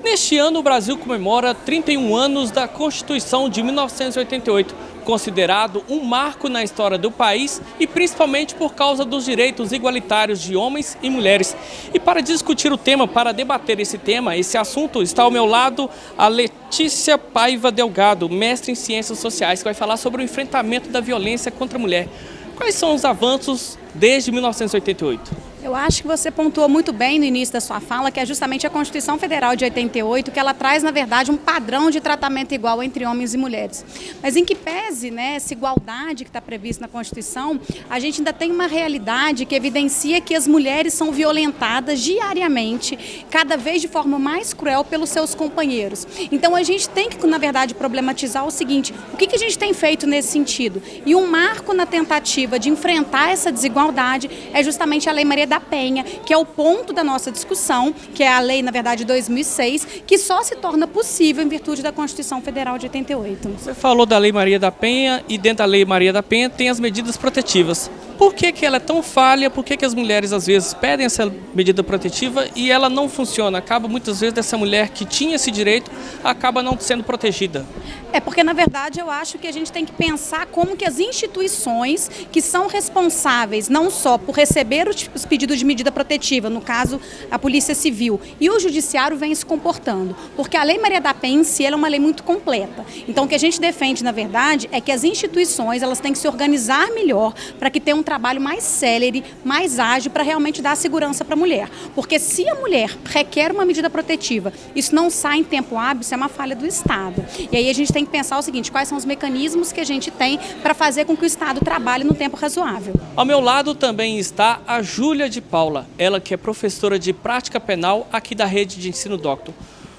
Neste ano, o Brasil comemora 31 anos da Constituição de 1988, considerado um marco na história do país e principalmente por causa dos direitos igualitários de homens e mulheres. E para discutir o tema, para debater esse assunto, está ao meu lado a Letícia Paiva Delgado, mestre em Ciências Sociais, que vai falar sobre o enfrentamento da violência contra a mulher. Quais são os avanços desde 1988? Eu acho que você pontuou muito bem no início da sua fala, que é justamente a Constituição Federal de 88, que ela traz, na verdade, um padrão de tratamento igual entre homens e mulheres. Mas em que pese, né, essa igualdade que está prevista na Constituição, a gente ainda tem uma realidade que evidencia que as mulheres são violentadas diariamente, cada vez de forma mais cruel pelos seus companheiros. Então a gente tem que, na verdade, problematizar o seguinte: o que a gente tem feito nesse sentido? E um marco na tentativa de enfrentar essa desigualdade é justamente a Lei Maria da Penha, que é o ponto da nossa discussão, que é a lei, na verdade, de 2006, que só se torna possível em virtude da Constituição Federal de 88. Você falou da Lei Maria da Penha e dentro da Lei Maria da Penha tem as medidas protetivas. Por que ela é tão falha? Por que as mulheres às vezes pedem essa medida protetiva e ela não funciona? Acaba muitas vezes dessa mulher que tinha esse direito, acaba não sendo protegida. É porque, na verdade, eu acho que a gente tem que pensar como que as instituições que são responsáveis não só por receber os pedidos de medida protetiva, no caso, a Polícia Civil, e o Judiciário vem se comportando. Porque a Lei Maria da Penha em si ela é uma lei muito completa. Então, o que a gente defende, na verdade, é que as instituições elas têm que se organizar melhor para que tenha um trabalho mais célere, mais ágil, para realmente dar segurança para a mulher. Porque se a mulher requer uma medida protetiva, isso não sai em tempo hábil, isso é uma falha do Estado. E aí a gente tem que pensar o seguinte: quais são os mecanismos que a gente tem para fazer com que o Estado trabalhe no tempo razoável. Ao meu lado também está a Júlia de Paula, ela que é professora de prática penal aqui da rede de ensino Doctor.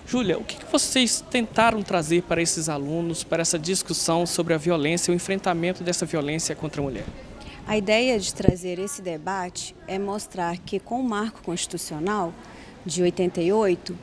Júlia, o que vocês tentaram trazer para esses alunos, para essa discussão sobre a violência e o enfrentamento dessa violência contra a mulher? A ideia de trazer esse debate é mostrar que com o marco constitucional de 88,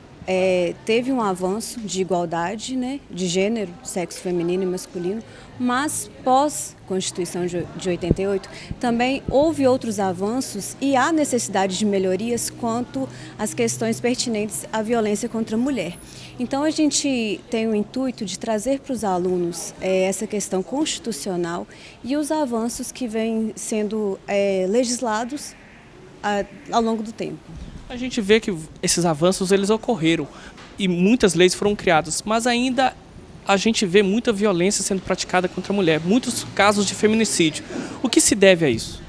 teve um avanço de igualdade, né, de gênero, sexo feminino e masculino, mas pós-Constituição de 88 também houve outros avanços e há necessidade de melhorias quanto às questões pertinentes à violência contra a mulher. Então a gente tem o intuito de trazer para os alunos essa questão constitucional e os avanços que vêm sendo legislados ao longo do tempo. A gente vê que esses avanços eles ocorreram e muitas leis foram criadas, mas ainda a gente vê muita violência sendo praticada contra a mulher, muitos casos de feminicídio. O que se deve a isso?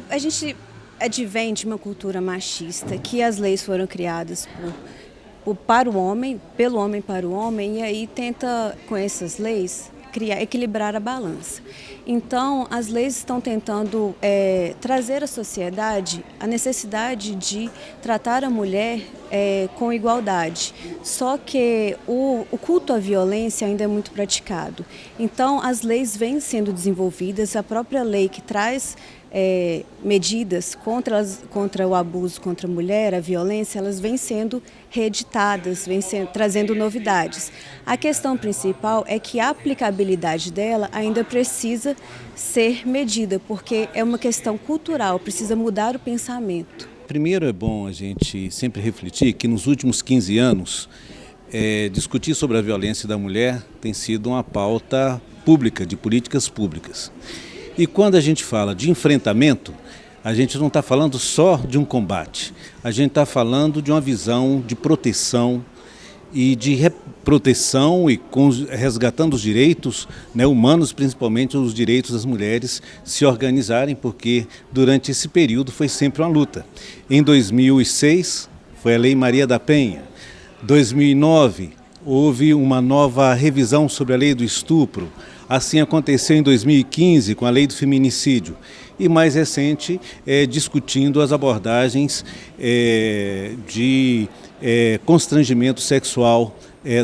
A gente advém de uma cultura machista, que as leis foram criadas para o homem, pelo homem para o homem, e aí tenta, com essas leis, equilibrar a balança. Então, as leis estão tentando trazer à sociedade a necessidade de tratar a mulher com igualdade. Só que o culto à violência ainda é muito praticado. Então, as leis vêm sendo desenvolvidas, a própria lei que traz medidas contra o abuso contra a mulher, a violência, elas vêm sendo reeditadas, trazendo novidades. A questão principal é que a aplicabilidade dela ainda precisa ser medida, porque é uma questão cultural, precisa mudar o pensamento. Primeiro é bom a gente sempre refletir que nos últimos 15 anos, discutir sobre a violência da mulher tem sido uma pauta pública, de políticas públicas. E quando a gente fala de enfrentamento, a gente não está falando só de um combate, a gente está falando de uma visão de proteção e de proteção e resgatando os direitos, né, humanos, principalmente os direitos das mulheres se organizarem, porque durante esse período foi sempre uma luta. Em 2006 foi a Lei Maria da Penha, 2009 houve uma nova revisão sobre a lei do estupro. Assim aconteceu em 2015 com a lei do feminicídio e mais recente discutindo as abordagens de constrangimento sexual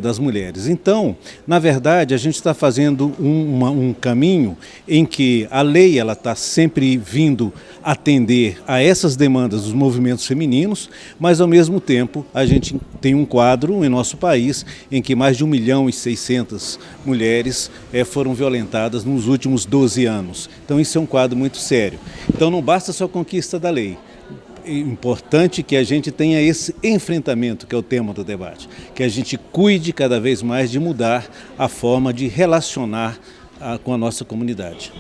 das mulheres. Então, na verdade, a gente está fazendo um caminho em que a lei está sempre vindo atender a essas demandas dos movimentos femininos, mas ao mesmo tempo a gente tem um quadro em nosso país em que mais de 1.600.000 mulheres foram violentadas nos últimos 12 anos. Então isso é um quadro muito sério. Então não basta só a conquista da lei. importante que a gente tenha esse enfrentamento, que é o tema do debate, que a gente cuide cada vez mais de mudar a forma de relacionar com a nossa comunidade.